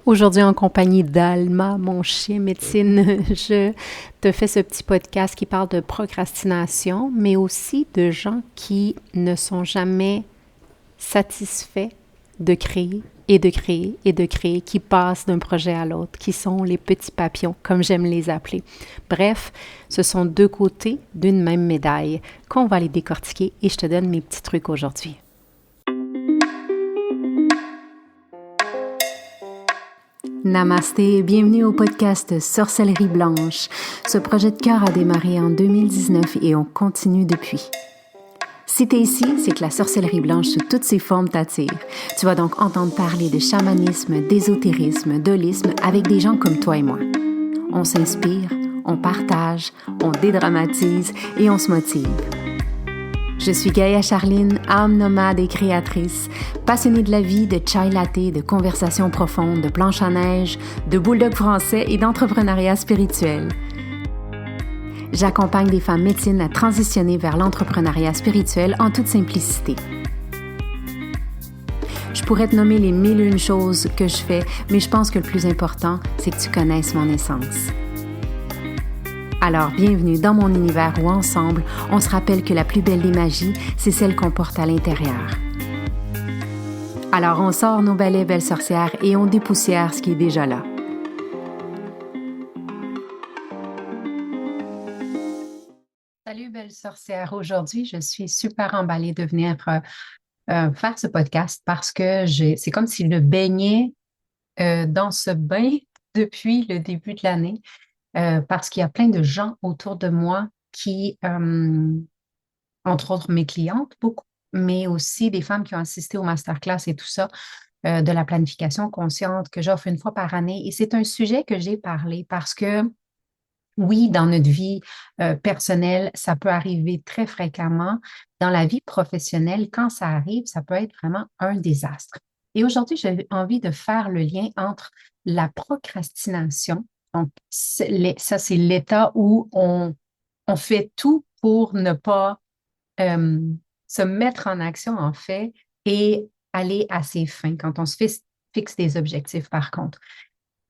Aujourd'hui, en compagnie d'Alma, mon chien médecine, je te fais ce petit podcast qui parle de procrastination, mais aussi de gens qui ne sont jamais satisfaits de créer et de créer et de créer, qui passent d'un projet à l'autre, qui sont les petits papillons, comme j'aime les appeler. Bref, ce sont deux côtés d'une même médaille qu'on va les décortiquer et je te donne mes petits trucs aujourd'hui. Namasté, bienvenue au podcast Sorcellerie Blanche. Ce projet de cœur a démarré en 2019 et on continue depuis. Si t'es ici, c'est que la sorcellerie blanche sous toutes ses formes t'attire. Tu vas donc entendre parler de chamanisme, d'ésotérisme, d'holisme avec des gens comme toi et moi. On s'inspire, on partage, on dédramatise et on se motive. Je suis Gaïa Charline, âme nomade et créatrice, passionnée de la vie, de chai latte, de conversations profondes, de planches à neige, de bulldog français et d'entrepreneuriat spirituel. J'accompagne des femmes médecines à transitionner vers l'entrepreneuriat spirituel en toute simplicité. Je pourrais te nommer les 1001 choses que je fais, mais je pense que le plus important, c'est que tu connaisses mon essence. Alors, bienvenue dans mon univers où ensemble, on se rappelle que la plus belle des magies, c'est celle qu'on porte à l'intérieur. Alors, on sort nos balais belles sorcières et on dépoussière ce qui est déjà là. Salut belle sorcière, aujourd'hui je suis super emballée de venir faire ce podcast parce que c'est comme si je baignais dans ce bain depuis le début de l'année. Parce qu'il y a plein de gens autour de moi qui, entre autres mes clientes, beaucoup, mais aussi des femmes qui ont assisté au masterclass et tout ça, de la planification consciente que j'offre une fois par année. Et c'est un sujet que j'ai parlé parce que, oui, dans notre vie personnelle, ça peut arriver très fréquemment. Dans la vie professionnelle, quand ça arrive, ça peut être vraiment un désastre. Et aujourd'hui, j'ai envie de faire le lien entre la procrastination. Donc, ça, c'est l'état où on fait tout pour ne pas euh, se mettre en action, en fait, et aller à ses fins quand on fixe des objectifs, par contre.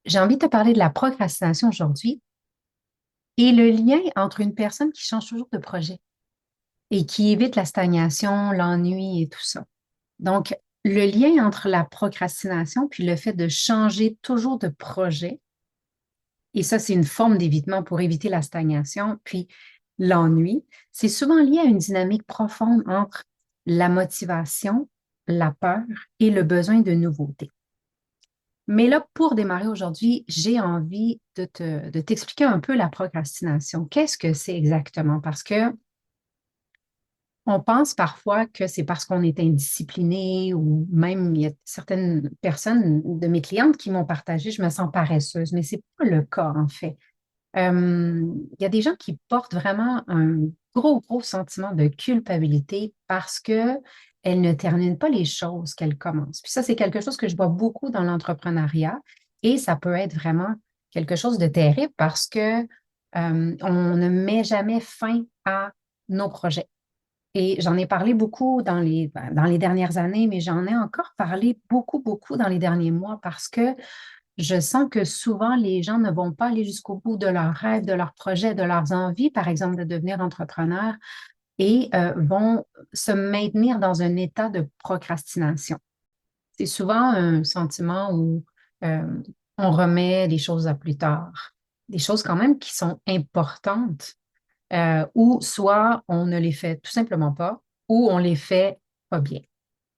J'ai envie de te parler de la procrastination aujourd'hui et le lien entre une personne qui change toujours de projet et qui évite la stagnation, l'ennui et tout ça. Donc, le lien entre la procrastination puis le fait de changer toujours de projet, et ça, c'est une forme d'évitement pour éviter la stagnation, puis l'ennui, c'est souvent lié à une dynamique profonde entre la motivation, la peur et le besoin de nouveauté. Mais là, pour démarrer aujourd'hui, j'ai envie de t'expliquer un peu la procrastination. Qu'est-ce que c'est exactement? Parce que on pense parfois que c'est parce qu'on est indiscipliné ou même il y a certaines personnes de mes clientes qui m'ont partagé, je me sens paresseuse, mais c'est pas le cas en fait. Il y a des gens qui portent vraiment un gros sentiment de culpabilité parce qu'elles ne terminent pas les choses qu'elles commencent. Puis ça, c'est quelque chose que je vois beaucoup dans l'entrepreneuriat et ça peut être vraiment quelque chose de terrible parce que on ne met jamais fin à nos projets. Et j'en ai parlé beaucoup dans les dernières années, mais j'en ai encore parlé beaucoup dans les derniers mois parce que je sens que souvent, les gens ne vont pas aller jusqu'au bout de leurs rêves, de leurs projets, de leurs envies, par exemple, de devenir entrepreneur, et vont se maintenir dans un état de procrastination. C'est souvent un sentiment où euh, on remet les choses à plus tard, des choses quand même qui sont importantes, ou soit on ne les fait tout simplement pas, ou on les fait pas bien.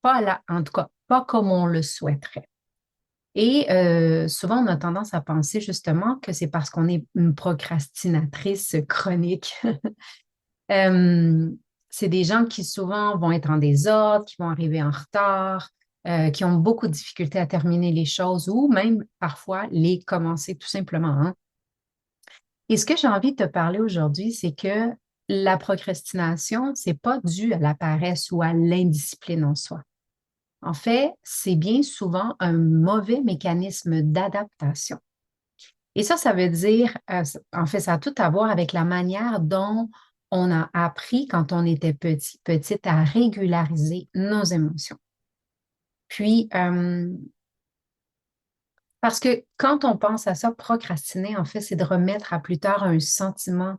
Pas là, en tout cas, pas comme on le souhaiterait. Et souvent, on a tendance à penser justement que c'est parce qu'on est une procrastinatrice chronique. Euh, c'est des gens qui souvent vont être en désordre, qui vont arriver en retard, qui ont beaucoup de difficultés à terminer les choses ou même parfois les commencer tout simplement, hein. Et ce que j'ai envie de te parler aujourd'hui, c'est que la procrastination, c'est pas dû à la paresse ou à l'indiscipline en soi. En fait, c'est bien souvent un mauvais mécanisme d'adaptation. Et ça veut dire, en fait, ça a tout à voir avec la manière dont on a appris quand on était petit, petite à régulariser nos émotions. Puis, Parce que quand on pense à ça, procrastiner, en fait, c'est de remettre à plus tard un sentiment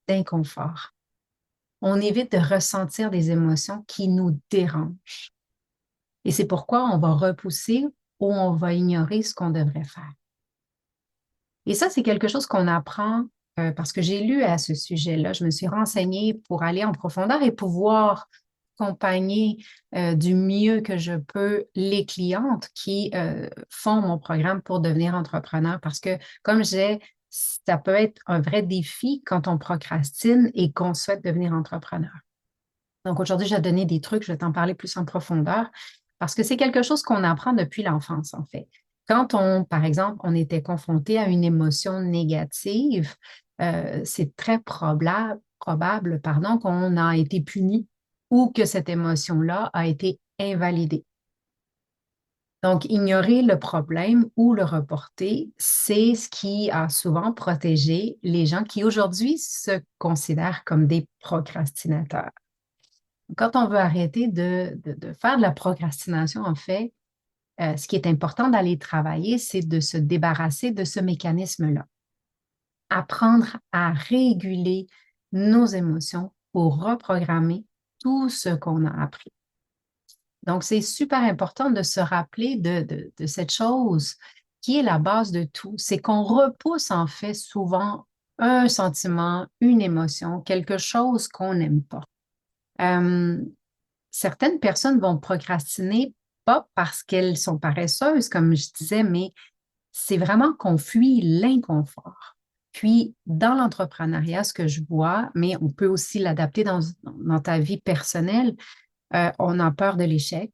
d'inconfort. On évite de ressentir des émotions qui nous dérangent. Et c'est pourquoi on va repousser ou on va ignorer ce qu'on devrait faire. Et ça, c'est quelque chose qu'on apprend parce que j'ai lu à ce sujet-là. Je me suis renseignée pour aller en profondeur et pouvoir accompagner du mieux que je peux les clientes qui font mon programme pour devenir entrepreneur. Parce que, comme j'ai, ça peut être un vrai défi quand on procrastine et qu'on souhaite devenir entrepreneur. Donc aujourd'hui, je vais te donner des trucs, je vais t'en parler plus en profondeur parce que c'est quelque chose qu'on apprend depuis l'enfance, en fait. Quand on, par exemple, on était confronté à une émotion négative, c'est très probable, pardon, qu'on a été puni ou que cette émotion-là a été invalidée. Donc, ignorer le problème ou le reporter, c'est ce qui a souvent protégé les gens qui aujourd'hui se considèrent comme des procrastinateurs. Quand on veut arrêter de faire de la procrastination, en fait, ce qui est important d'aller travailler, c'est de se débarrasser de ce mécanisme-là. Apprendre à réguler nos émotions pour reprogrammer tout ce qu'on a appris. Donc, c'est super important de se rappeler de cette chose qui est la base de tout. C'est qu'on repousse en fait souvent un sentiment, une émotion, quelque chose qu'on n'aime pas. Euh, Certaines personnes vont procrastiner, pas parce qu'elles sont paresseuses, comme je disais, mais c'est vraiment qu'on fuit l'inconfort. Puis, dans l'entrepreneuriat, ce que je vois, mais on peut aussi l'adapter dans ta vie personnelle, on a peur de l'échec.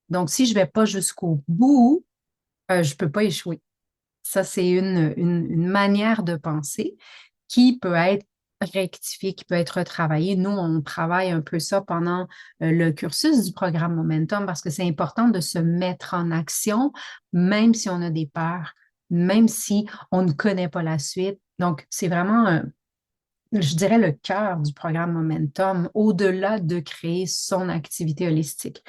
Donc, si je ne vais pas jusqu'au bout, je ne peux pas échouer. Ça, c'est une manière de penser qui peut être rectifiée, qui peut être retravaillée. Nous, on travaille un peu ça pendant le cursus du programme Momentum parce que c'est important de se mettre en action, même si on a des peurs, même si on ne connaît pas la suite. Donc, c'est vraiment, je dirais, le cœur du programme Momentum, au-delà de créer son activité holistique.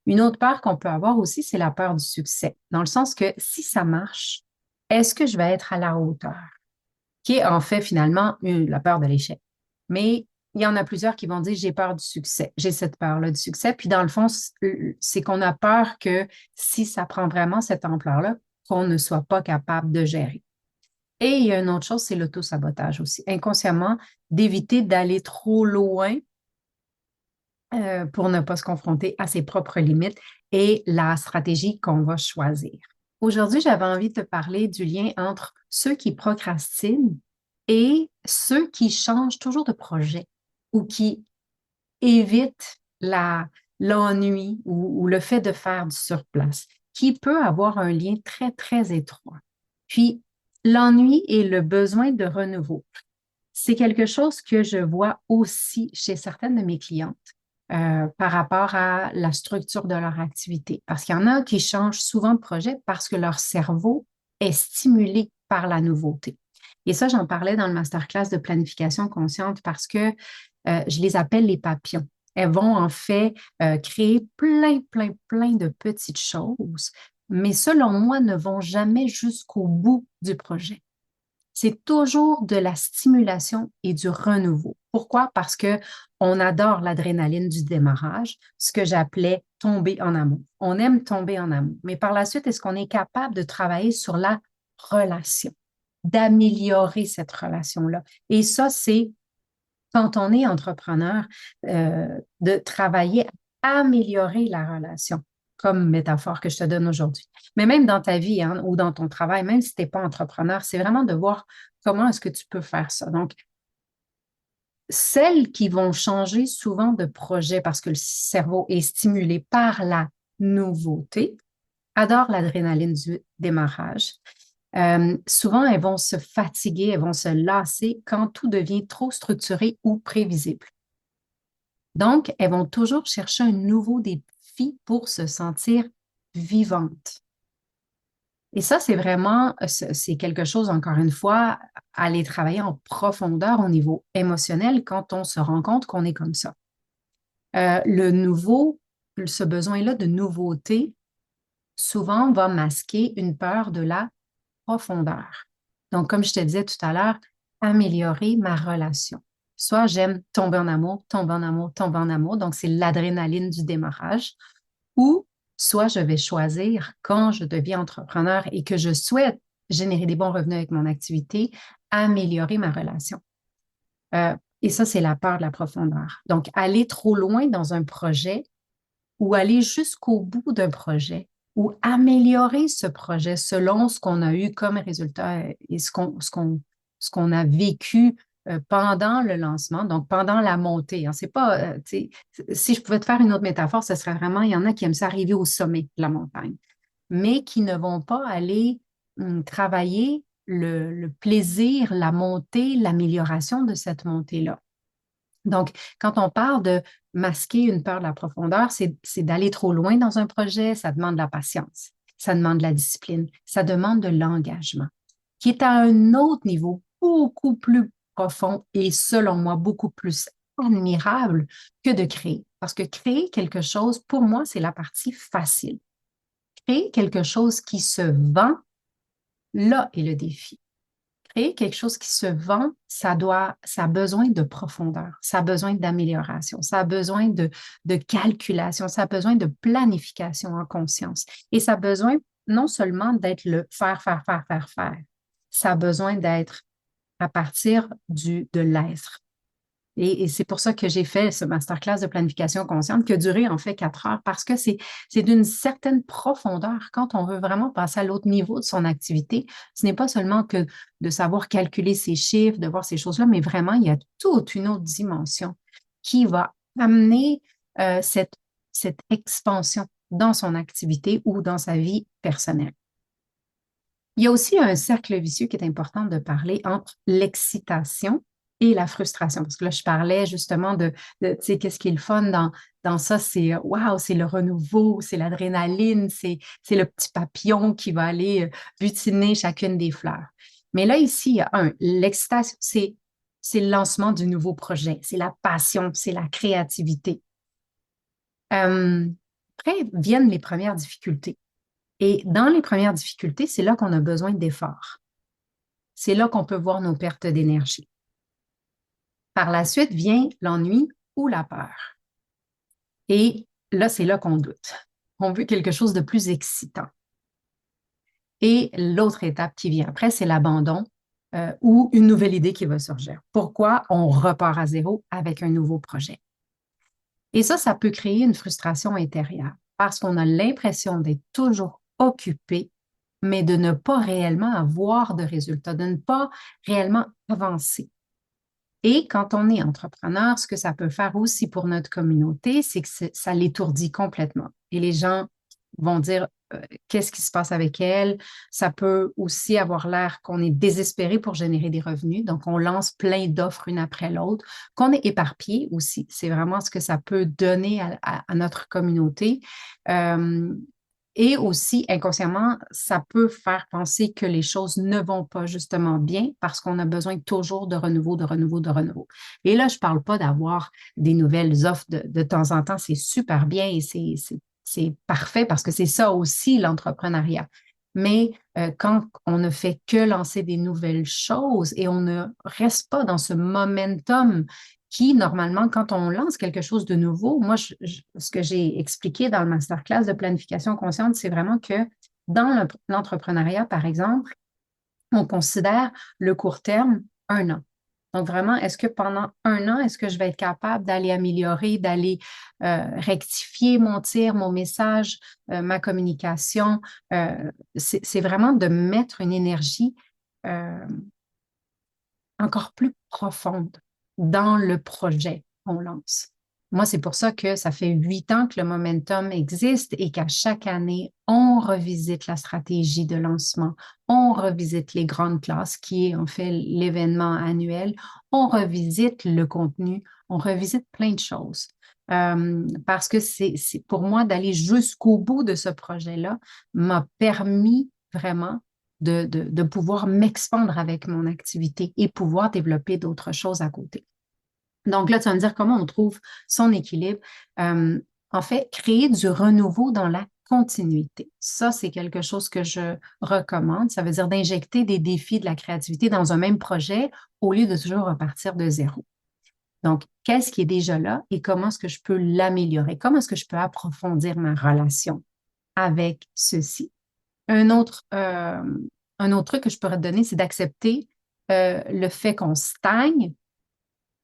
Une autre peur qu'on peut avoir aussi, c'est la peur du succès, dans le sens que si ça marche, est-ce que je vais être à la hauteur? Qui est en fait finalement la peur de l'échec. Mais il y en a plusieurs qui vont dire, j'ai peur du succès, j'ai cette peur-là du succès. Puis dans le fond, c'est qu'on a peur que si ça prend vraiment cette ampleur-là, qu'on ne soit pas capable de gérer. Et il y a une autre chose, c'est l'auto-sabotage aussi. Inconsciemment, d'éviter d'aller trop loin pour ne pas se confronter à ses propres limites et la stratégie qu'on va choisir. Aujourd'hui, j'avais envie de te parler du lien entre ceux qui procrastinent et ceux qui changent toujours de projet ou qui évitent l'ennui ou le fait de faire du surplace, qui peut avoir un lien très, très étroit. Puis, l'ennui et le besoin de renouveau. C'est quelque chose que je vois aussi chez certaines de mes clientes par rapport à la structure de leur activité. Parce qu'il y en a qui changent souvent de projet parce que leur cerveau est stimulé par la nouveauté. Et ça, j'en parlais dans le masterclass de planification consciente parce que je les appelle les papillons. Elles vont en fait créer plein de petites choses, mais selon moi, ne vont jamais jusqu'au bout du projet. C'est toujours de la stimulation et du renouveau. Pourquoi? Parce que on adore l'adrénaline du démarrage, ce que j'appelais tomber en amour. On aime tomber en amour. Mais par la suite, est-ce qu'on est capable de travailler sur la relation, d'améliorer cette relation-là? Et ça, c'est quand on est entrepreneur, de travailler à améliorer la relation, comme métaphore que je te donne aujourd'hui. Mais même dans ta vie hein, ou dans ton travail, même si tu n'es pas entrepreneur, c'est vraiment de voir comment est-ce que tu peux faire ça. Donc, celles qui vont changer souvent de projet parce que le cerveau est stimulé par la nouveauté, adorent l'adrénaline du démarrage. Souvent, elles vont se fatiguer, elles vont se lasser quand tout devient trop structuré ou prévisible. Donc, elles vont toujours chercher un nouveau défi pour se sentir vivantes. Et ça, c'est vraiment, c'est quelque chose, encore une fois, à aller travailler en profondeur au niveau émotionnel quand on se rend compte qu'on est comme ça. Le nouveau, ce besoin-là de nouveauté, souvent va masquer une peur de la profondeur. Donc, comme je te disais tout à l'heure, améliorer ma relation. Soit j'aime tomber en amour, tomber en amour, tomber en amour, donc c'est l'adrénaline du démarrage, ou soit je vais choisir quand je deviens entrepreneur et que je souhaite générer des bons revenus avec mon activité, améliorer ma relation. Et ça, c'est la peur de la profondeur. Donc, aller trop loin dans un projet ou aller jusqu'au bout d'un projet ou améliorer ce projet selon ce qu'on a eu comme résultat et ce qu'on a vécu pendant le lancement, donc pendant la montée. Hein. C'est pas, si je pouvais te faire une autre métaphore, ce serait vraiment, il y en a qui aiment ça arriver au sommet de la montagne, mais qui ne vont pas aller travailler le plaisir, la montée, l'amélioration de cette montée-là. Donc, quand on parle de masquer une peur de la profondeur, c'est d'aller trop loin dans un projet, ça demande de la patience, ça demande de la discipline, ça demande de l'engagement, qui est à un autre niveau, beaucoup plus profond et selon moi, beaucoup plus admirable que de créer. Parce que créer quelque chose, pour moi, c'est la partie facile. Créer quelque chose qui se vend, là est le défi. Créer quelque chose qui se vend, ça a besoin de profondeur, ça a besoin d'amélioration, ça a besoin de calculation, ça a besoin de planification en conscience. Et ça a besoin non seulement d'être le faire, faire, faire, faire, faire, ça a besoin d'être à partir de l'être. Et c'est pour ça que j'ai fait ce masterclass de planification consciente qui a duré en fait 4 heures parce que c'est d'une certaine profondeur quand on veut vraiment passer à l'autre niveau de son activité. Ce n'est pas seulement que de savoir calculer ses chiffres, de voir ces choses-là, mais vraiment, il y a toute une autre dimension qui va amener cette expansion dans son activité ou dans sa vie personnelle. Il y a aussi un cercle vicieux qui est important de parler entre l'excitation et la frustration. Parce que là, je parlais justement tu sais, qu'est-ce qui est le fun dans ça, c'est waouh, c'est le renouveau, c'est l'adrénaline, c'est le petit papillon qui va aller butiner chacune des fleurs. Mais là, ici, il y a l'excitation, c'est le lancement du nouveau projet, c'est la passion, c'est la créativité. Après viennent les premières difficultés. Et dans les premières difficultés, c'est là qu'on a besoin d'efforts. C'est là qu'on peut voir nos pertes d'énergie. Par la suite vient l'ennui ou la peur. Et là, c'est là qu'on doute. On veut quelque chose de plus excitant. Et l'autre étape qui vient après, c'est l'abandon ou une nouvelle idée qui va surgir. Pourquoi on repart à zéro avec un nouveau projet? Et ça peut créer une frustration intérieure parce qu'on a l'impression d'être toujours occupé, mais de ne pas réellement avoir de résultats, de ne pas réellement avancer. Et quand on est entrepreneur, ce que ça peut faire aussi pour notre communauté, c'est que ça l'étourdit complètement. Et les gens vont dire, qu'est-ce qui se passe avec elle? Ça peut aussi avoir l'air qu'on est désespéré pour générer des revenus. Donc, on lance plein d'offres une après l'autre, qu'on est éparpillé aussi. C'est vraiment ce que ça peut donner à notre communauté. Et aussi, inconsciemment, ça peut faire penser que les choses ne vont pas justement bien parce qu'on a besoin toujours de renouveau, de renouveau, de renouveau. Et là, je ne parle pas d'avoir des nouvelles offres de temps en temps. C'est super bien et c'est parfait parce que c'est ça aussi l'entrepreneuriat. Mais quand on ne fait que lancer des nouvelles choses et on ne reste pas dans ce momentum qui, normalement, quand on lance quelque chose de nouveau, moi, ce que j'ai expliqué dans le masterclass de planification consciente, c'est vraiment que dans l'entrepreneuriat, par exemple, on considère le court terme 1 an. Donc, vraiment, est-ce que pendant 1 an, est-ce que je vais être capable d'aller améliorer, d'aller rectifier mon tir, mon message, ma communication? C'est vraiment de mettre une énergie euh, encore plus profonde dans le projet qu'on lance. Moi, c'est pour ça que ça fait 8 ans que le momentum existe et qu'à chaque année, on revisite la stratégie de lancement, on revisite les grandes classes, qui est en fait l'événement annuel, on revisite le contenu, on revisite plein de choses. Parce que c'est pour moi d'aller jusqu'au bout de ce projet-là m'a permis vraiment de pouvoir m'expandre avec mon activité et pouvoir développer d'autres choses à côté. Donc là, tu vas me dire comment on trouve son équilibre. En fait, créer du renouveau dans la continuité. Ça, c'est quelque chose que je recommande. Ça veut dire d'injecter des défis de la créativité dans un même projet au lieu de toujours repartir de zéro. Donc, qu'est-ce qui est déjà là et comment est-ce que je peux l'améliorer? Comment est-ce que je peux approfondir ma relation avec ceci? Un autre, euh, un autre truc que je pourrais te donner, c'est d'accepter le fait qu'on stagne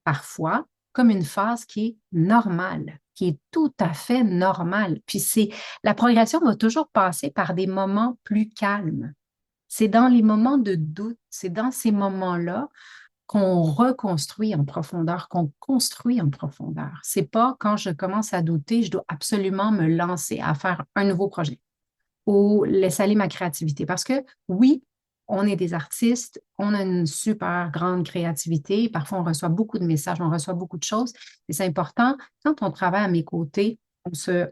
parfois comme une phase qui est normale, qui est tout à fait normale. Puis la progression va toujours passer par des moments plus calmes. C'est dans les moments de doute, c'est dans ces moments-là qu'on reconstruit en profondeur, qu'on construit en profondeur. C'est pas quand je commence à douter, je dois absolument me lancer à faire un nouveau projet ou laisser aller ma créativité. Parce que oui, on est des artistes, on a une super grande créativité. Parfois, on reçoit beaucoup de messages, on reçoit beaucoup de choses. Et c'est important, quand on travaille à mes côtés,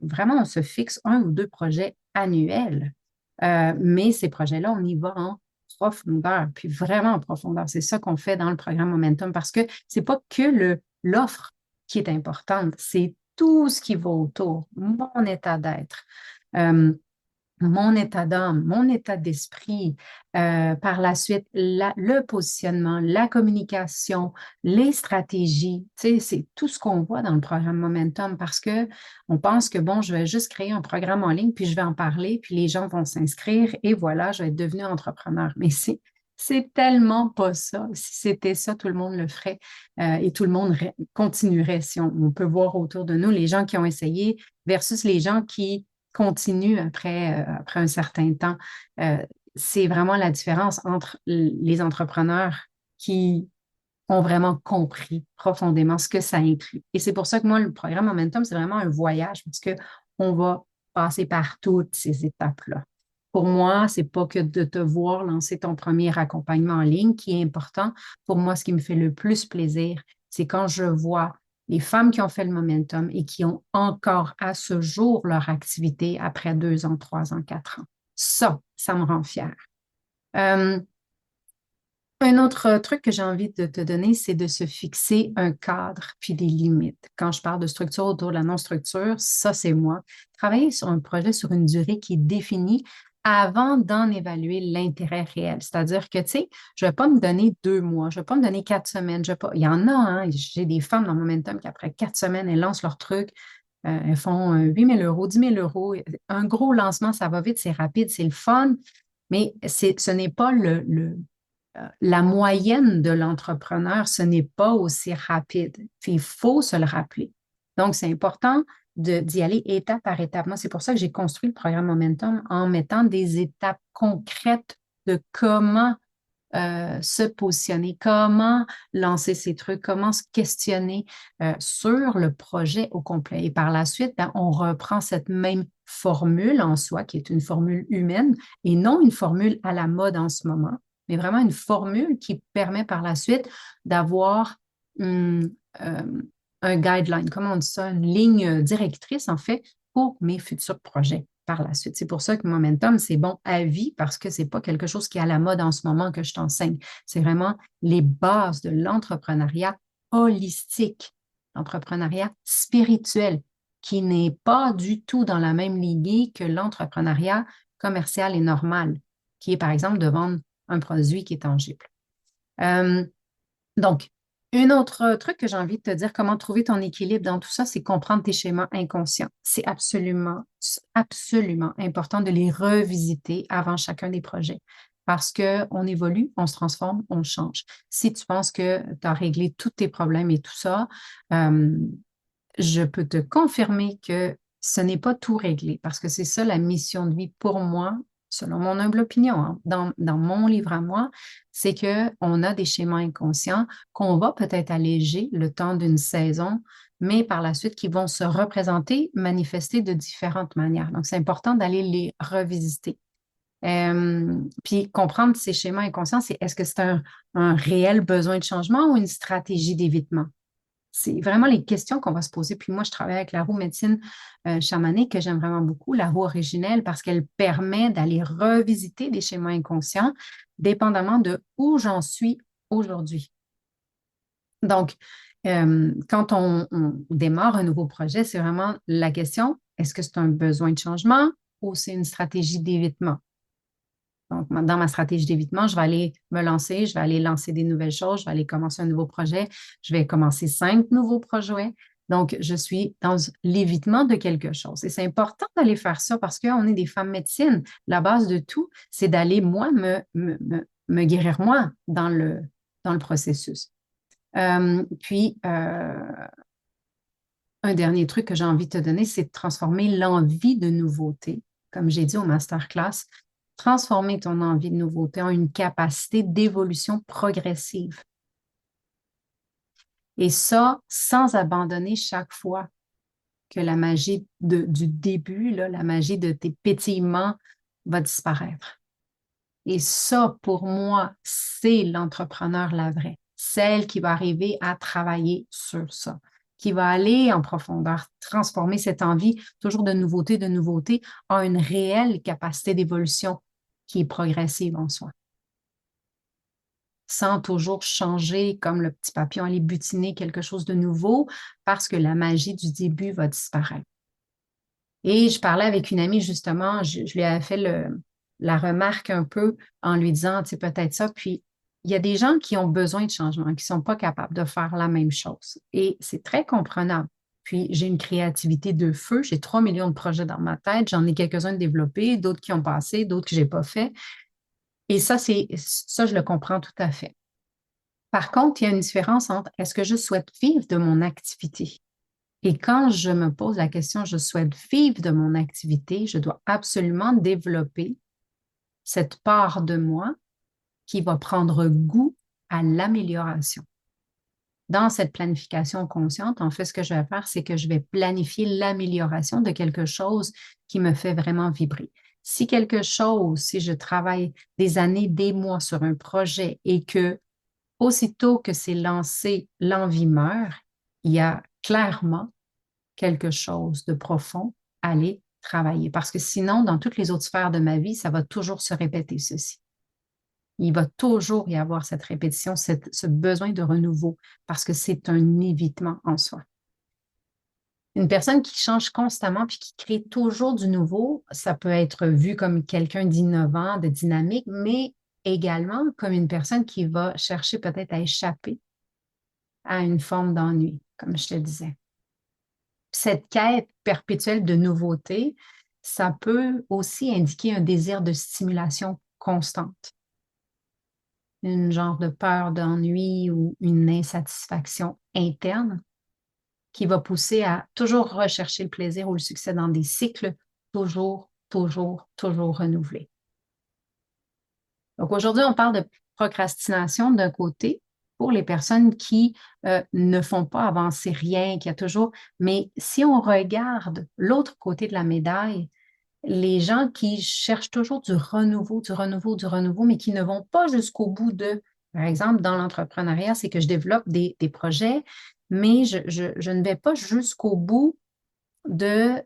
vraiment, on se fixe un ou deux projets annuels. Mais ces projets-là, on y va en profondeur, puis vraiment en profondeur. C'est ça qu'on fait dans le programme Momentum parce que c'est pas que l'offre qui est importante, c'est tout ce qui va autour, mon état d'être. Euh, mon état d'âme, mon état d'esprit, par la suite, le positionnement, la communication, les stratégies, tu sais, c'est tout ce qu'on voit dans le programme Momentum parce que on pense que, bon, je vais juste créer un programme en ligne, puis je vais en parler, puis les gens vont s'inscrire et voilà, je vais être devenu entrepreneur. Mais c'est tellement pas ça. Si c'était ça, tout le monde le ferait et tout le monde continuerait. Si on peut voir autour de nous les gens qui ont essayé versus les gens qui continue après un certain temps. Euh, c'est vraiment la différence entre les entrepreneurs qui ont vraiment compris profondément ce que ça inclut. Et c'est pour ça que moi, le programme Momentum, c'est vraiment un voyage parce qu'on va passer par toutes ces étapes-là. Pour moi, c'est pas que de te voir lancer ton premier accompagnement en ligne qui est important. Pour moi, ce qui me fait le plus plaisir, c'est quand je vois les femmes qui ont fait le momentum et qui ont encore à ce jour leur activité après 2 ans, 3 ans, 4 ans. Ça me rend fière. Euh, un autre truc que j'ai envie de te donner, c'est de se fixer un cadre puis des limites. Quand je parle de structure autour de la non-structure, ça, c'est moi. Travailler sur un projet sur une durée qui est définie avant d'en évaluer l'intérêt réel. C'est-à-dire que, tu sais, je ne vais pas me donner 2 mois, je ne vais pas me donner 4 semaines. Je vais pas... Il y en a, hein, j'ai des femmes dans mon Momentum qui, après 4 semaines, elles lancent leur truc. Elles font 8 000 euros, 10 000 euros. Un gros lancement, ça va vite, c'est rapide, c'est le fun, mais ce n'est pas la moyenne de l'entrepreneur, ce n'est pas aussi rapide. Puis il faut se le rappeler. Donc, c'est important d'y aller étape par étape. Moi, c'est pour ça que j'ai construit le programme Momentum en mettant des étapes concrètes de comment se positionner, comment lancer ces trucs, comment se questionner sur le projet au complet. Et par la suite, ben, on reprend cette même formule en soi, qui est une formule humaine et non une formule à la mode en ce moment, mais vraiment une formule qui permet par la suite d'avoir hum, euh, un guideline, comment on dit ça, une ligne directrice en fait pour mes futurs projets par la suite. C'est pour ça que Momentum, c'est bon à vie parce que c'est pas quelque chose qui est à la mode en ce moment que je t'enseigne. C'est vraiment les bases de l'entrepreneuriat holistique, l'entrepreneuriat spirituel, qui n'est pas du tout dans la même lignée que l'entrepreneuriat commercial et normal, qui est par exemple de vendre un produit qui est tangible. Euh, donc, un autre truc que j'ai envie de te dire, comment trouver ton équilibre dans tout ça, c'est comprendre tes schémas inconscients. C'est absolument, absolument important de les revisiter avant chacun des projets parce qu'on évolue, on se transforme, on change. Si tu penses que tu as réglé tous tes problèmes et tout ça, euh, je peux te confirmer que ce n'est pas tout réglé parce que c'est ça la mission de vie pour moi, selon mon humble opinion, hein, dans mon livre à moi, c'est qu'on a des schémas inconscients qu'on va peut-être alléger le temps d'une saison, mais par la suite qui vont se représenter, manifester de différentes manières. Donc, c'est important d'aller les revisiter. Puis comprendre ces schémas inconscients, c'est est-ce que c'est un réel besoin de changement ou une stratégie d'évitement? C'est vraiment les questions qu'on va se poser. Puis moi, je travaille avec la roue médecine chamanique que j'aime vraiment beaucoup, la roue originelle, parce qu'elle permet d'aller revisiter des schémas inconscients dépendamment de où j'en suis aujourd'hui. Donc, quand on démarre un nouveau projet, c'est vraiment la question, est-ce que c'est un besoin de changement ou c'est une stratégie d'évitement. Donc, dans ma stratégie d'évitement, je vais aller me lancer, je vais aller lancer des nouvelles choses, je vais aller commencer un nouveau projet, je vais commencer 5 nouveaux projets. Donc, je suis dans l'évitement de quelque chose. Et c'est important d'aller faire ça parce qu'on est des femmes médecine. La base de tout, c'est d'aller, moi, me guérir moi dans le processus. Un dernier truc que j'ai envie de te donner, c'est de transformer l'envie de nouveauté, comme j'ai dit au masterclass, transformer ton envie de nouveauté en une capacité d'évolution progressive. Et ça, sans abandonner chaque fois que la magie du début, là, la magie de tes pétillements va disparaître. Et ça, pour moi, c'est l'entrepreneur la vraie, celle qui va arriver à travailler sur ça, qui va aller en profondeur, transformer cette envie, toujours de nouveauté, en une réelle capacité d'évolution qui est progressive en soi, sans toujours changer comme le petit papillon, aller butiner quelque chose de nouveau parce que la magie du début va disparaître. Et je parlais avec une amie, justement, je lui avais fait la remarque un peu en lui disant, tu sais, peut-être ça. Puis, il y a des gens qui ont besoin de changement, qui ne sont pas capables de faire la même chose. Et c'est très comprenable. Puis, j'ai une créativité de feu. J'ai 3 millions de projets dans ma tête. J'en ai quelques-uns de développés, d'autres qui ont passé, d'autres que je n'ai pas fait. Et ça, je le comprends tout à fait. Par contre, il y a une différence entre est-ce que je souhaite vivre de mon activité? Et quand je me pose la question, je souhaite vivre de mon activité, je dois absolument développer cette part de moi qui va prendre goût à l'amélioration. Dans cette planification consciente, en fait, ce que je vais faire, c'est que je vais planifier l'amélioration de quelque chose qui me fait vraiment vibrer. Si quelque chose, si je travaille des années, des mois sur un projet et que aussitôt que c'est lancé, l'envie meurt, il y a clairement quelque chose de profond à aller travailler. Parce que sinon, dans toutes les autres sphères de ma vie, ça va toujours se répéter ceci. Il va toujours y avoir cette répétition, ce besoin de renouveau, parce que c'est un évitement en soi. Une personne qui change constamment puis qui crée toujours du nouveau, ça peut être vu comme quelqu'un d'innovant, de dynamique, mais également comme une personne qui va chercher peut-être à échapper à une forme d'ennui, comme je te disais. Cette quête perpétuelle de nouveauté, ça peut aussi indiquer un désir de stimulation constante, une genre de peur d'ennui ou une insatisfaction interne qui va pousser à toujours rechercher le plaisir ou le succès dans des cycles toujours renouvelés. Donc aujourd'hui, on parle de procrastination d'un côté pour les personnes qui ne font pas avancer rien, qui a toujours. Mais si on regarde l'autre côté de la médaille, les gens qui cherchent toujours du renouveau, mais qui ne vont pas jusqu'au bout de, par exemple, dans l'entrepreneuriat, c'est que je développe des projets, mais je ne vais pas jusqu'au bout de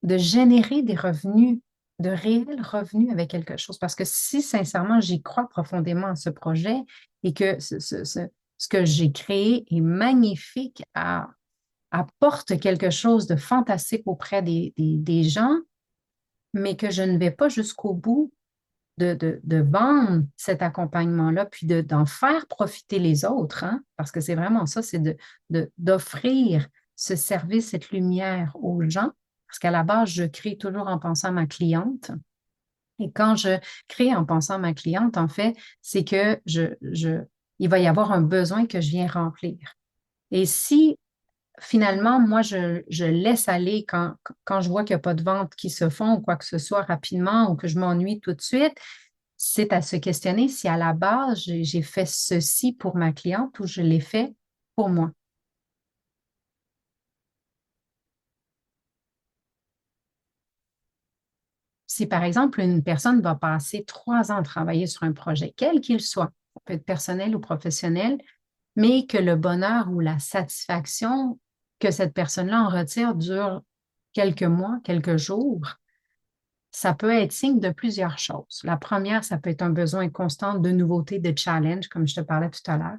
générer des revenus, de réels revenus avec quelque chose. Parce que si sincèrement j'y crois profondément à ce projet et que ce que j'ai créé est magnifique, apporte quelque chose de fantastique auprès des gens, mais que je ne vais pas jusqu'au bout de vendre cet accompagnement-là, puis d'en faire profiter les autres, hein, parce que c'est vraiment ça, c'est d'offrir ce service, cette lumière aux gens, parce qu'à la base, je crée toujours en pensant à ma cliente. Et quand je crée en pensant à ma cliente, en fait, c'est que il va y avoir un besoin que je viens remplir. Et si finalement, moi, je laisse aller quand je vois qu'il n'y a pas de ventes qui se font ou quoi que ce soit rapidement ou que je m'ennuie tout de suite, c'est à se questionner si à la base, j'ai fait ceci pour ma cliente ou je l'ai fait pour moi. Si, par exemple, une personne va passer 3 ans à travailler sur un projet, quel qu'il soit, ça peut être personnel ou professionnel, mais que le bonheur ou la satisfaction que cette personne-là en retire dure quelques mois, quelques jours, ça peut être signe de plusieurs choses. La première, ça peut être un besoin constant de nouveauté, de challenge, comme je te parlais tout à l'heure.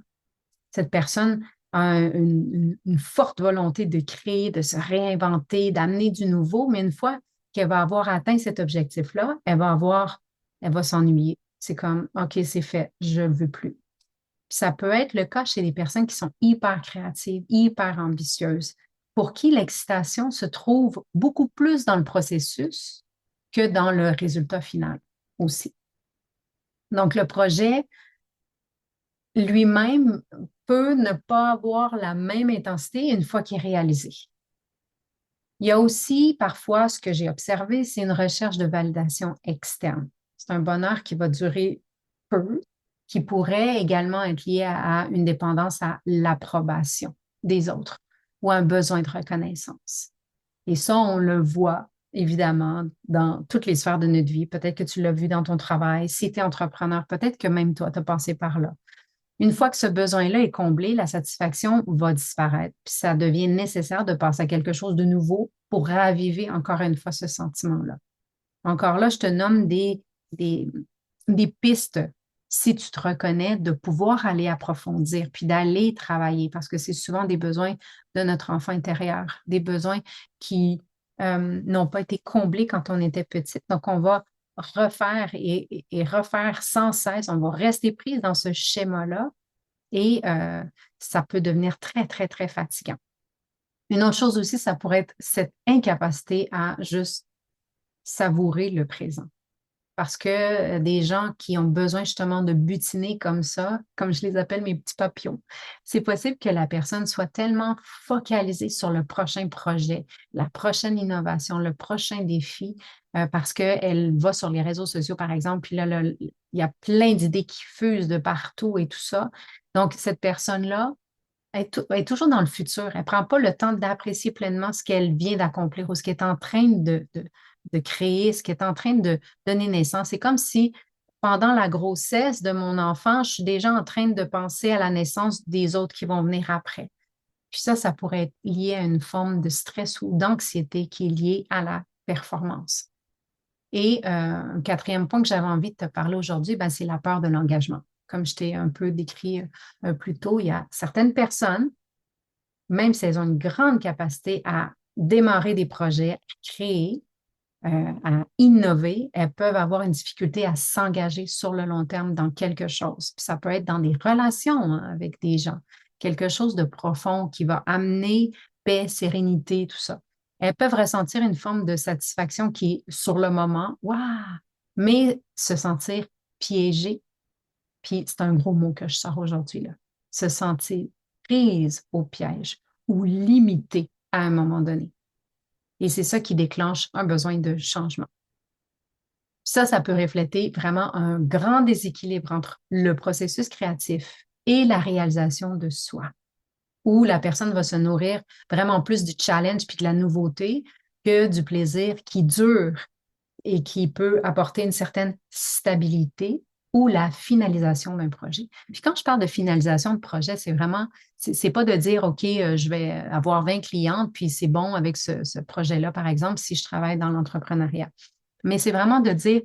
Cette personne a une forte volonté de créer, de se réinventer, d'amener du nouveau, mais une fois qu'elle va avoir atteint cet objectif-là, elle va s'ennuyer. C'est comme, OK, c'est fait, je ne veux plus. Puis ça peut être le cas chez des personnes qui sont hyper créatives, hyper ambitieuses, pour qui l'excitation se trouve beaucoup plus dans le processus que dans le résultat final aussi. Donc, le projet lui-même peut ne pas avoir la même intensité une fois qu'il est réalisé. Il y a aussi parfois, ce que j'ai observé, c'est une recherche de validation externe. C'est un bonheur qui va durer peu, qui pourrait également être lié à une dépendance à l'approbation des autres ou un besoin de reconnaissance. Et ça, on le voit évidemment dans toutes les sphères de notre vie. Peut-être que tu l'as vu dans ton travail. Si tu es entrepreneur, peut-être que même toi, tu as passé par là. Une fois que ce besoin-là est comblé, la satisfaction va disparaître. Puis ça devient nécessaire de passer à quelque chose de nouveau pour raviver encore une fois ce sentiment-là. Encore là, je te nomme des pistes, si tu te reconnais, de pouvoir aller approfondir, puis d'aller travailler, parce que c'est souvent des besoins de notre enfant intérieur, des besoins qui n'ont pas été comblés quand on était petite. Donc, on va refaire et refaire sans cesse, on va rester prise dans ce schéma-là et ça peut devenir très, très, très fatigant. Une autre chose aussi, ça pourrait être cette incapacité à juste savourer le présent. Parce que des gens qui ont besoin justement de butiner comme ça, comme je les appelle mes petits papillons, c'est possible que la personne soit tellement focalisée sur le prochain projet, la prochaine innovation, le prochain défi, parce qu'elle va sur les réseaux sociaux, par exemple, puis là, il y a plein d'idées qui fusent de partout et tout ça. Donc, cette personne-là, elle est toujours dans le futur. Elle ne prend pas le temps d'apprécier pleinement ce qu'elle vient d'accomplir ou ce qu'elle est en train de créer, ce qu'elle est en train de donner naissance. C'est comme si pendant la grossesse de mon enfant, je suis déjà en train de penser à la naissance des autres qui vont venir après. Puis ça pourrait être lié à une forme de stress ou d'anxiété qui est liée à la performance. Et un quatrième point que j'avais envie de te parler aujourd'hui, ben, c'est la peur de l'engagement. Comme je t'ai un peu décrit plus tôt, il y a certaines personnes, même si elles ont une grande capacité à démarrer des projets, à créer, à innover, elles peuvent avoir une difficulté à s'engager sur le long terme dans quelque chose. Puis ça peut être dans des relations hein, avec des gens, quelque chose de profond qui va amener paix, sérénité, tout ça. Elles peuvent ressentir une forme de satisfaction qui est sur le moment, waouh, mais se sentir piégé. Puis c'est un gros mot que je sors aujourd'hui, là. Se sentir prise au piège ou limitée à un moment donné. Et c'est ça qui déclenche un besoin de changement. Ça peut refléter vraiment un grand déséquilibre entre le processus créatif et la réalisation de soi, où la personne va se nourrir vraiment plus du challenge puis de la nouveauté que du plaisir qui dure et qui peut apporter une certaine stabilité ou la finalisation d'un projet. Puis quand je parle de finalisation de projet, c'est vraiment, c'est pas de dire, OK, je vais avoir 20 clientes, puis c'est bon avec ce projet-là, par exemple, si je travaille dans l'entrepreneuriat. Mais c'est vraiment de dire,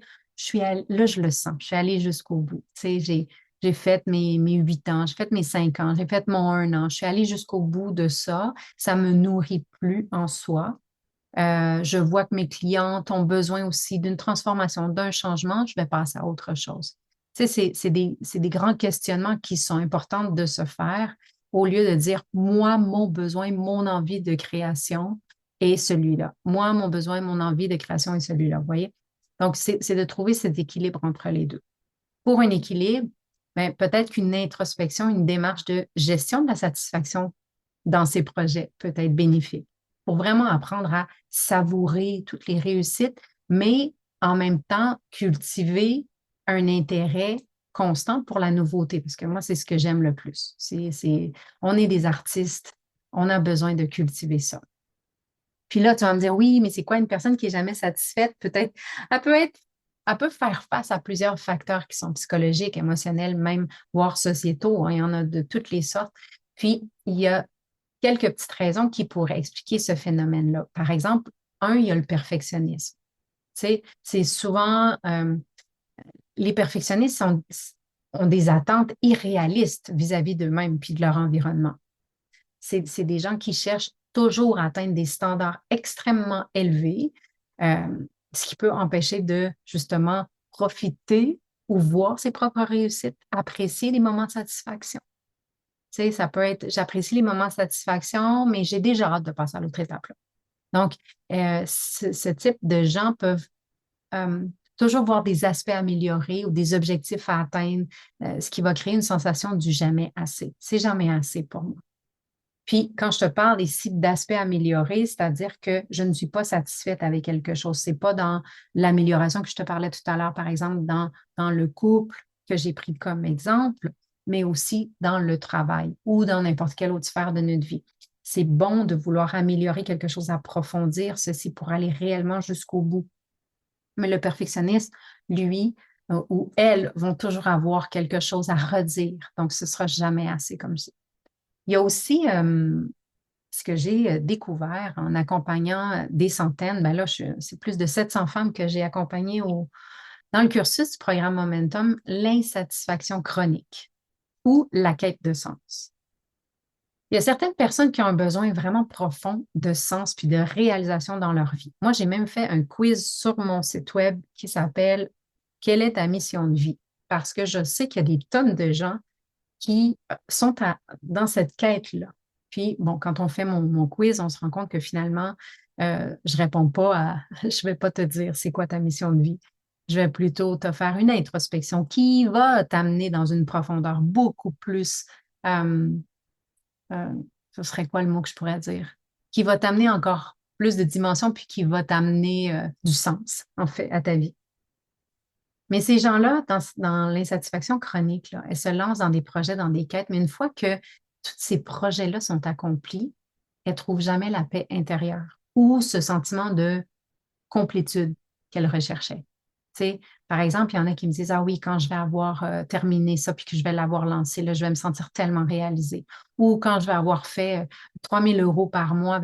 là, je le sens, je suis allée jusqu'au bout. Tu sais, j'ai fait mes 8 ans, j'ai fait mes 5 ans, j'ai fait mon 1 an, je suis allée jusqu'au bout de ça. Ça me nourrit plus en soi. Je vois que mes clientes ont besoin aussi d'une transformation, d'un changement, je vais passer à autre chose. Tu sais, c'est des grands questionnements qui sont importants de se faire au lieu de dire, moi, mon besoin, mon envie de création est celui-là. Moi, mon besoin, mon envie de création est celui-là. Vous voyez? Donc, c'est de trouver cet équilibre entre les deux. Pour un équilibre, ben, peut-être qu'une introspection, une démarche de gestion de la satisfaction dans ces projets peut être bénéfique pour vraiment apprendre à savourer toutes les réussites, mais en même temps cultiver un intérêt constant pour la nouveauté, parce que moi, c'est ce que j'aime le plus. On est des artistes, on a besoin de cultiver ça. Puis là, tu vas me dire, oui, mais c'est quoi une personne qui est jamais satisfaite? Peut-être, elle peut faire face à plusieurs facteurs qui sont psychologiques, émotionnels, même voire sociétaux, hein. Il y en a de toutes les sortes. Puis, il y a quelques petites raisons qui pourraient expliquer ce phénomène-là. Par exemple, il y a le perfectionnisme. Tu sais, c'est souvent, les perfectionnistes ont des attentes irréalistes vis-à-vis d'eux-mêmes puis de leur environnement. C'est des gens qui cherchent toujours à atteindre des standards extrêmement élevés ce qui peut empêcher de justement profiter ou voir ses propres réussites, apprécier les moments de satisfaction. Tu sais, ça peut être, j'apprécie les moments de satisfaction, mais j'ai déjà hâte de passer à l'autre étape, là. Donc, ce type de gens peuvent euh, toujours voir des aspects améliorés ou des objectifs à atteindre, ce qui va créer une sensation du jamais assez. C'est jamais assez pour moi. Puis, quand je te parle ici d'aspects améliorés, c'est-à-dire que je ne suis pas satisfaite avec quelque chose. C'est pas dans l'amélioration que je te parlais tout à l'heure, par exemple, dans le couple que j'ai pris comme exemple, mais aussi dans le travail ou dans n'importe quelle autre sphère de notre vie. C'est bon de vouloir améliorer quelque chose, approfondir ceci pour aller réellement jusqu'au bout. Mais le perfectionniste, lui ou elle, vont toujours avoir quelque chose à redire. Donc, ce ne sera jamais assez comme ça. Il y a aussi ce que j'ai découvert en accompagnant des centaines, ben là, c'est plus de 700 femmes que j'ai accompagnées dans le cursus du programme Momentum, l'insatisfaction chronique ou la quête de sens. Il y a certaines personnes qui ont un besoin vraiment profond de sens puis de réalisation dans leur vie. Moi, j'ai même fait un quiz sur mon site web qui s'appelle Quelle est ta mission de vie? Parce que je sais qu'il y a des tonnes de gens qui sont dans cette quête-là. Puis, bon, quand on fait mon quiz, on se rend compte que finalement, je réponds pas à, je vais pas te dire c'est quoi ta mission de vie. Je vais plutôt te faire une introspection qui va t'amener dans une profondeur beaucoup plus, euh, euh, ce serait quoi le mot que je pourrais dire? Qui va t'amener encore plus de dimensions, puis qui va t'amener du sens, en fait, à ta vie. Mais ces gens-là, dans l'insatisfaction chronique, là, elles se lancent dans des projets, dans des quêtes, mais une fois que tous ces projets-là sont accomplis, elles ne trouvent jamais la paix intérieure ou ce sentiment de complétude qu'elles recherchaient. Tu sais, par exemple, il y en a qui me disent, ah oui, quand je vais avoir terminé ça, puis que je vais l'avoir lancé, là, je vais me sentir tellement réalisée. Ou quand je vais avoir fait 3 000 € par mois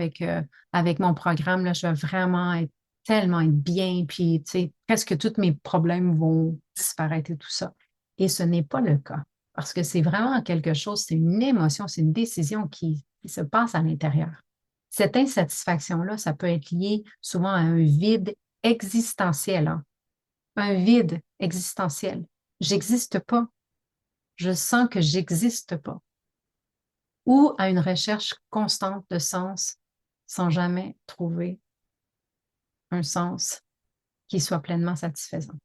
avec mon programme, là, je vais vraiment être tellement être bien, puis tu sais, presque tous mes problèmes vont disparaître et tout ça. Et ce n'est pas le cas. Parce que c'est vraiment quelque chose, c'est une émotion, c'est une décision qui se passe à l'intérieur. Cette insatisfaction-là, ça peut être lié souvent à un vide existentiel, hein. Un vide existentiel. J'existe pas. Je sens que j'existe pas. Ou à une recherche constante de sens sans jamais trouver un sens qui soit pleinement satisfaisant.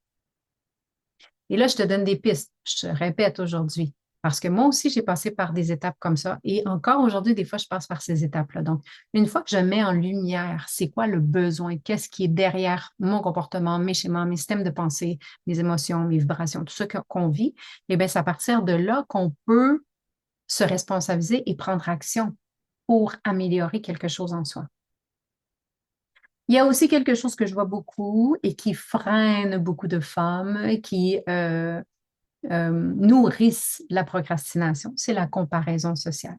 Et là, je te donne des pistes. Je te répète aujourd'hui, parce que moi aussi, j'ai passé par des étapes comme ça. Et encore aujourd'hui, des fois, je passe par ces étapes-là. Donc, une fois que je mets en lumière, c'est quoi le besoin, qu'est-ce qui est derrière mon comportement, mes schémas, mes systèmes de pensée, mes émotions, mes vibrations, tout ce qu'on vit, eh bien, c'est à partir de là qu'on peut se responsabiliser et prendre action pour améliorer quelque chose en soi. Il y a aussi quelque chose que je vois beaucoup et qui freine beaucoup de femmes, qui nourrissent la procrastination, c'est la comparaison sociale.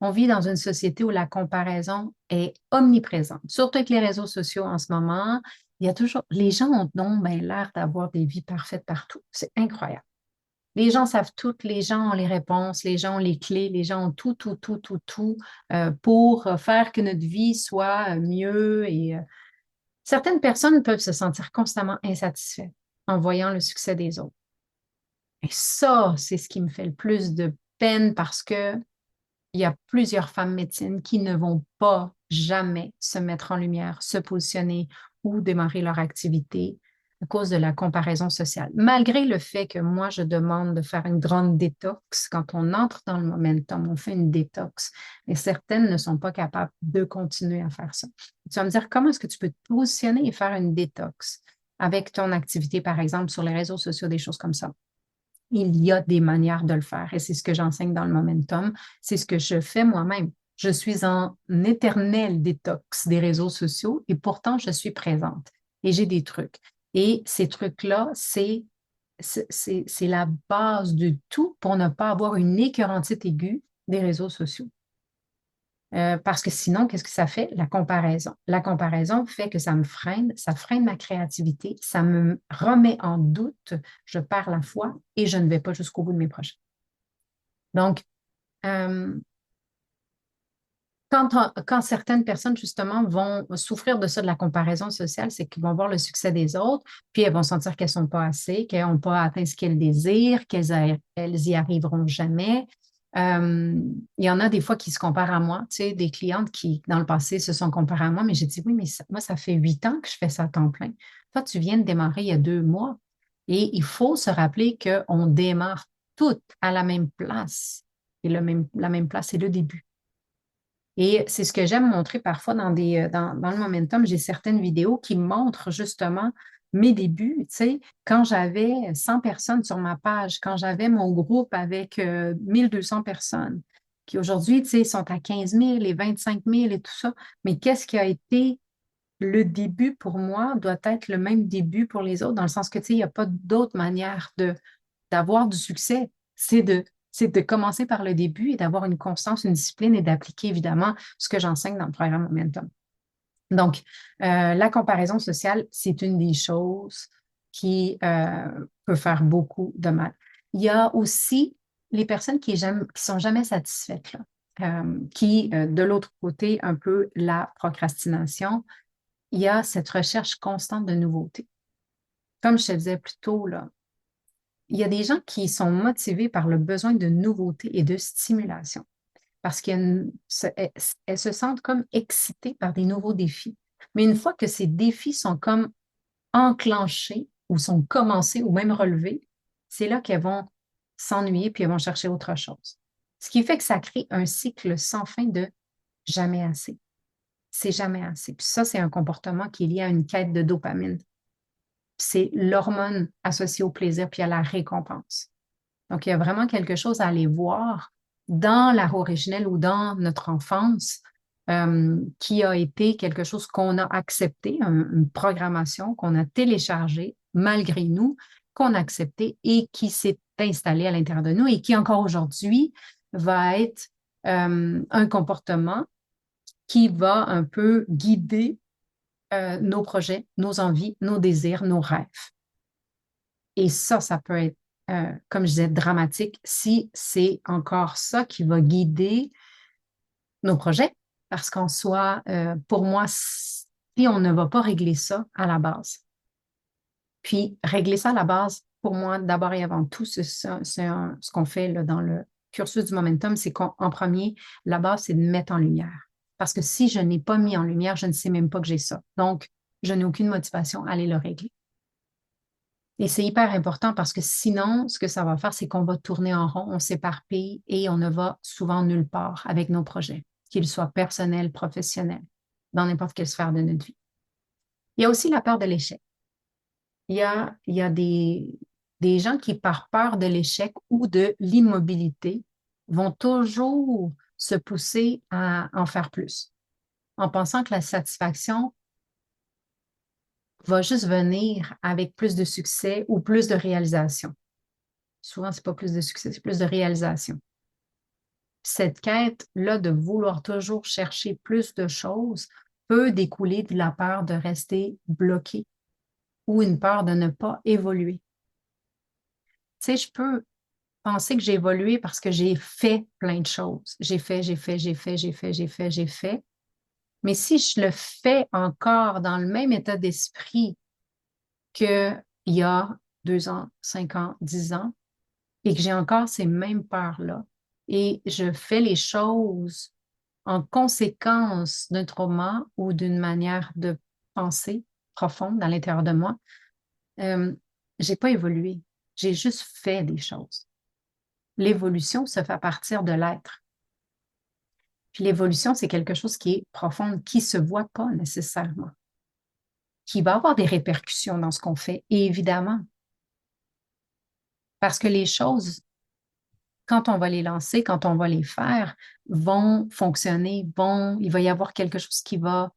On vit dans une société où la comparaison est omniprésente, surtout avec les réseaux sociaux en ce moment. Il y a toujours, les gens ont donc ben, l'air d'avoir des vies parfaites partout. C'est incroyable. Les gens savent tout, les gens ont les réponses, les gens ont les clés, les gens ont tout, tout, tout, tout, tout pour faire que notre vie soit mieux. Et certaines personnes peuvent se sentir constamment insatisfaites en voyant le succès des autres. Et ça, c'est ce qui me fait le plus de peine parce que il y a plusieurs femmes médecines qui ne vont pas jamais se mettre en lumière, se positionner ou démarrer leur activité à cause de la comparaison sociale. Malgré le fait que moi, je demande de faire une grande détox, quand on entre dans le momentum, on fait une détox, mais certaines ne sont pas capables de continuer à faire ça. Tu vas me dire, comment est-ce que tu peux te positionner et faire une détox avec ton activité, par exemple, sur les réseaux sociaux, des choses comme ça? Il y a des manières de le faire et c'est ce que j'enseigne dans le momentum. C'est ce que je fais moi-même. Je suis en éternel détox des réseaux sociaux et pourtant je suis présente et j'ai des trucs. Et ces trucs-là, c'est la base de tout pour ne pas avoir une écœurantite aiguë des réseaux sociaux. Parce que sinon, qu'est-ce que ça fait? La comparaison. La comparaison fait que ça freine ma créativité, ça me remet en doute, je perds la foi et je ne vais pas jusqu'au bout de mes projets. Donc, euh, quand certaines personnes, justement, vont souffrir de ça, de la comparaison sociale, c'est qu'ils vont voir le succès des autres, puis elles vont sentir qu'elles ne sont pas assez, qu'elles n'ont pas atteint ce qu'elles désirent, elles y arriveront jamais. Il y en a des fois qui se comparent à moi, tu sais, des clientes qui, dans le passé, se sont comparées à moi, mais j'ai dit, oui, mais moi, ça fait 8 ans que je fais ça à temps plein. Toi, tu viens de démarrer il y a 2 mois. Et il faut se rappeler qu'on démarre toutes à la même place. Et la même place, c'est le début. Et c'est ce que j'aime montrer parfois dans le momentum. J'ai certaines vidéos qui montrent justement mes débuts, tu sais, quand j'avais 100 personnes sur ma page, quand j'avais mon groupe avec 1200 personnes, qui aujourd'hui, tu sais, sont à 15 000 et 25 000 et tout ça. Mais qu'est-ce qui a été le début pour moi doit être le même début pour les autres, dans le sens que, tu sais, il n'y a pas d'autre manière d'avoir du succès. C'est de commencer par le début et d'avoir une constance, une discipline et d'appliquer évidemment ce que j'enseigne dans le programme Momentum. Donc, la comparaison sociale, c'est une des choses qui peut faire beaucoup de mal. Il y a aussi les personnes qui sont jamais satisfaites, là, qui, de l'autre côté, un peu la procrastination, il y a cette recherche constante de nouveautés. Comme je te disais plus tôt, là, il y a des gens qui sont motivés par le besoin de nouveautés et de stimulation parce qu'elles se sentent comme excitées par des nouveaux défis. Mais une fois que ces défis sont comme enclenchés ou sont commencés ou même relevés, c'est là qu'elles vont s'ennuyer puis elles vont chercher autre chose. Ce qui fait que ça crée un cycle sans fin de jamais assez. C'est jamais assez. Puis ça, c'est un comportement qui est lié à une quête de dopamine. C'est l'hormone associée au plaisir puis à la récompense. Donc, il y a vraiment quelque chose à aller voir dans l'art originel ou dans notre enfance qui a été quelque chose qu'on a accepté, une programmation qu'on a téléchargée malgré nous, qu'on a accepté et qui s'est installé à l'intérieur de nous et qui encore aujourd'hui va être un comportement qui va un peu guider nos projets, nos envies, nos désirs, nos rêves. Et ça peut être, comme je disais, dramatique si c'est encore ça qui va guider nos projets. Parce qu'en soi, pour moi, si on ne va pas régler ça à la base, puis régler ça à la base, pour moi, d'abord et avant tout, c'est ce qu'on fait là, dans le cursus du momentum, c'est qu'en premier, la base, c'est de mettre en lumière. Parce que si je n'ai pas mis en lumière, je ne sais même pas que j'ai ça. Donc, je n'ai aucune motivation à aller le régler. Et c'est hyper important parce que sinon, ce que ça va faire, c'est qu'on va tourner en rond, on s'éparpille et on ne va souvent nulle part avec nos projets, qu'ils soient personnels, professionnels, dans n'importe quelle sphère de notre vie. Il y a aussi la peur de l'échec. Il y a des gens qui, par peur de l'échec ou de l'immobilité, vont toujours se pousser à en faire plus, en pensant que la satisfaction va juste venir avec plus de succès ou plus de réalisation. Souvent, ce n'est pas plus de succès, c'est plus de réalisation. Cette quête-là de vouloir toujours chercher plus de choses peut découler de la peur de rester bloqué ou une peur de ne pas évoluer. Tu sais, je peux penser que j'ai évolué parce que j'ai fait plein de choses. J'ai fait. Mais si je le fais encore dans le même état d'esprit qu'il y a 2 ans, 5 ans, 10 ans, et que j'ai encore ces mêmes peurs-là, et je fais les choses en conséquence d'un trauma ou d'une manière de penser profonde dans l'intérieur de moi, j'ai pas évolué. J'ai juste fait des choses. L'évolution se fait à partir de l'être. Puis l'évolution, c'est quelque chose qui est profonde, qui se voit pas nécessairement, qui va avoir des répercussions dans ce qu'on fait, évidemment. Parce que les choses, quand on va les lancer, quand on va les faire, vont fonctionner, il va y avoir quelque chose qui va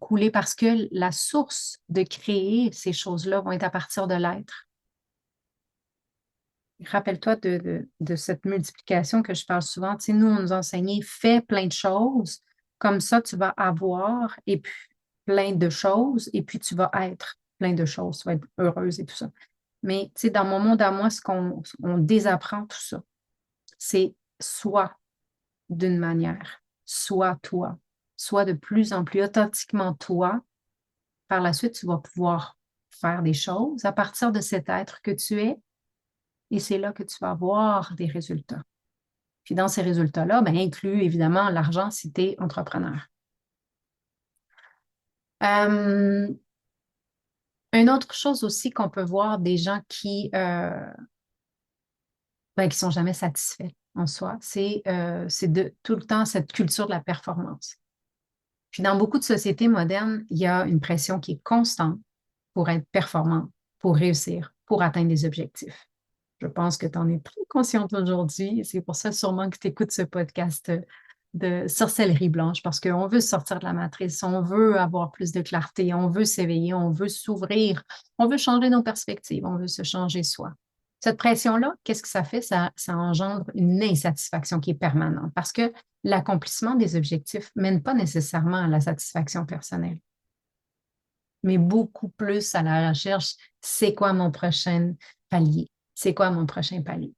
couler parce que la source de créer ces choses-là vont être à partir de l'être. Rappelle-toi de cette multiplication que je parle souvent. Tu sais, nous, on nous enseignait, fais plein de choses, comme ça, tu vas avoir et puis plein de choses, et puis tu vas être plein de choses, tu vas être heureuse et tout ça. Mais tu sais, dans mon monde à moi, on désapprend tout ça. C'est soi d'une manière. sois toi. Sois de plus en plus authentiquement toi. Par la suite, tu vas pouvoir faire des choses à partir de cet être que tu es et c'est là que tu vas avoir des résultats. Puis dans ces résultats-là, ben, inclus évidemment l'argent si tu es entrepreneur. Une autre chose aussi qu'on peut voir des gens qui sont jamais satisfaits en soi, c'est de tout le temps cette culture de la performance. Puis dans beaucoup de sociétés modernes, il y a une pression qui est constante pour être performant, pour réussir, pour atteindre des objectifs. Je pense que tu en es très consciente aujourd'hui et c'est pour ça sûrement que tu écoutes ce podcast de sorcellerie blanche parce qu'on veut sortir de la matrice, on veut avoir plus de clarté, on veut s'éveiller, on veut s'ouvrir, on veut changer nos perspectives, on veut se changer soi. Cette pression-là, qu'est-ce que ça fait? Ça engendre une insatisfaction qui est permanente parce que l'accomplissement des objectifs ne mène pas nécessairement à la satisfaction personnelle, mais beaucoup plus à la recherche, c'est quoi mon prochain palier? C'est quoi mon prochain palier?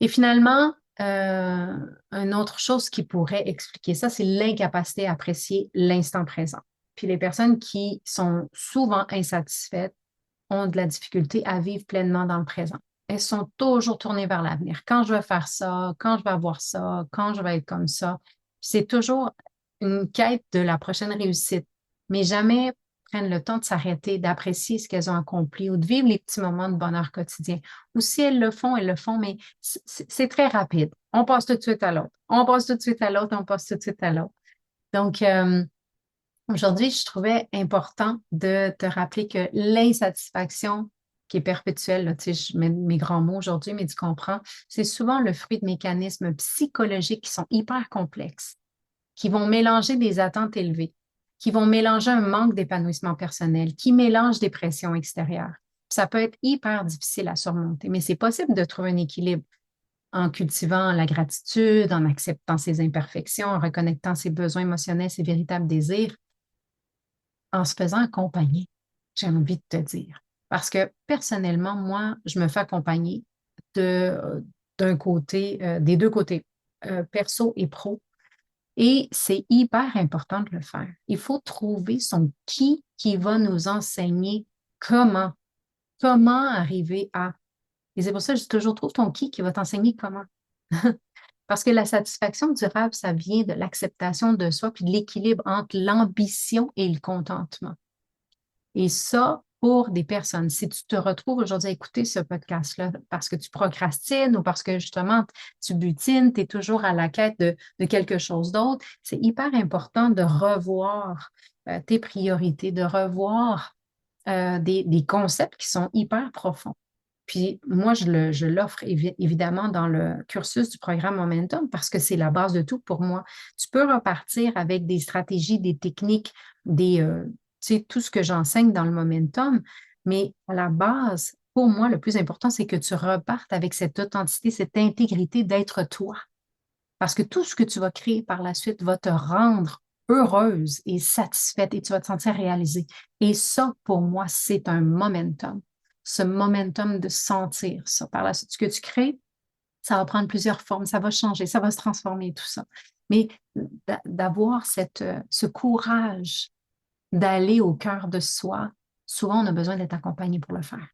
Et finalement, une autre chose qui pourrait expliquer ça, c'est l'incapacité à apprécier l'instant présent. Puis les personnes qui sont souvent insatisfaites ont de la difficulté à vivre pleinement dans le présent. Elles sont toujours tournées vers l'avenir. Quand je vais faire ça, quand je vais avoir ça, quand je vais être comme ça. C'est toujours une quête de la prochaine réussite, mais jamais prennent le temps de s'arrêter, d'apprécier ce qu'elles ont accompli ou de vivre les petits moments de bonheur quotidien. Ou si elles le font, mais c'est très rapide. On passe tout de suite à l'autre. On passe tout de suite à l'autre, on passe tout de suite à l'autre. Donc, aujourd'hui, je trouvais important de te rappeler que l'insatisfaction qui est perpétuelle, là, tu sais, je mets mes grands mots aujourd'hui, mais tu comprends, c'est souvent le fruit de mécanismes psychologiques qui sont hyper complexes, qui vont mélanger des attentes élevées, qui vont mélanger un manque d'épanouissement personnel, qui mélangent des pressions extérieures. Ça peut être hyper difficile à surmonter, mais c'est possible de trouver un équilibre en cultivant la gratitude, en acceptant ses imperfections, en reconnectant ses besoins émotionnels, ses véritables désirs, en se faisant accompagner, j'ai envie de te dire. Parce que personnellement, moi, je me fais accompagner d'un côté, des deux côtés, perso et pro. Et c'est hyper important de le faire. Il faut trouver son qui va nous enseigner comment arriver à. Et c'est pour ça que je dis toujours, trouve ton qui va t'enseigner comment. Parce que la satisfaction durable, ça vient de l'acceptation de soi puis de l'équilibre entre l'ambition et le contentement. Et ça, pour des personnes, si tu te retrouves aujourd'hui à écouter ce podcast-là parce que tu procrastines ou parce que justement tu butines, tu es toujours à la quête de quelque chose d'autre, c'est hyper important de revoir tes priorités, de revoir des concepts qui sont hyper profonds. Puis moi, je l'offre évidemment dans le cursus du programme Momentum parce que c'est la base de tout pour moi. Tu peux repartir avec des stratégies, des techniques, tu sais, tout ce que j'enseigne dans le Momentum, mais à la base, pour moi, le plus important, c'est que tu repartes avec cette authenticité, cette intégrité d'être toi. Parce que tout ce que tu vas créer par la suite va te rendre heureuse et satisfaite et tu vas te sentir réalisée. Et ça, pour moi, c'est un momentum. Ce momentum de sentir ça. Par la suite, ce que tu crées, ça va prendre plusieurs formes, ça va changer, ça va se transformer, tout ça. Mais d'avoir ce courage d'aller au cœur de soi, souvent, on a besoin d'être accompagné pour le faire.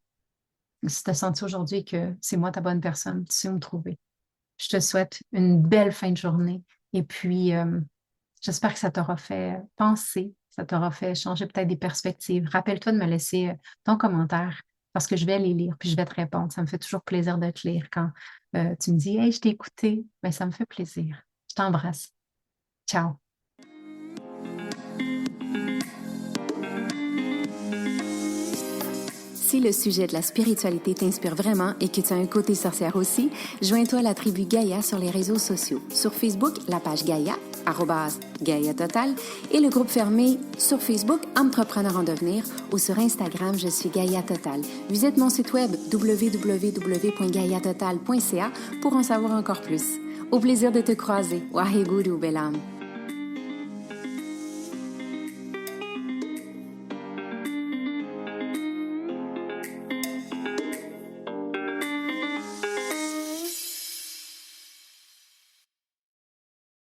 Si tu as senti aujourd'hui que c'est moi ta bonne personne, tu sais où me trouver. Je te souhaite une belle fin de journée et puis j'espère que ça t'aura fait penser, ça t'aura fait changer peut-être des perspectives. Rappelle-toi de me laisser ton commentaire parce que je vais les lire puis je vais te répondre. Ça me fait toujours plaisir de te lire quand tu me dis « Hey, je t'ai écouté ». Ben, ça me fait plaisir. Je t'embrasse. Ciao. Si le sujet de la spiritualité t'inspire vraiment et que tu as un côté sorcière aussi, joins-toi à la tribu Gaïa sur les réseaux sociaux. Sur Facebook, la page Gaïa, @Gaïa Total, et le groupe fermé sur Facebook, Entrepreneur en devenir, ou sur Instagram, je suis Gaïa Total. Visite mon site web www.gaïatotal.ca pour en savoir encore plus. Au plaisir de te croiser. Waheguru, belle âme.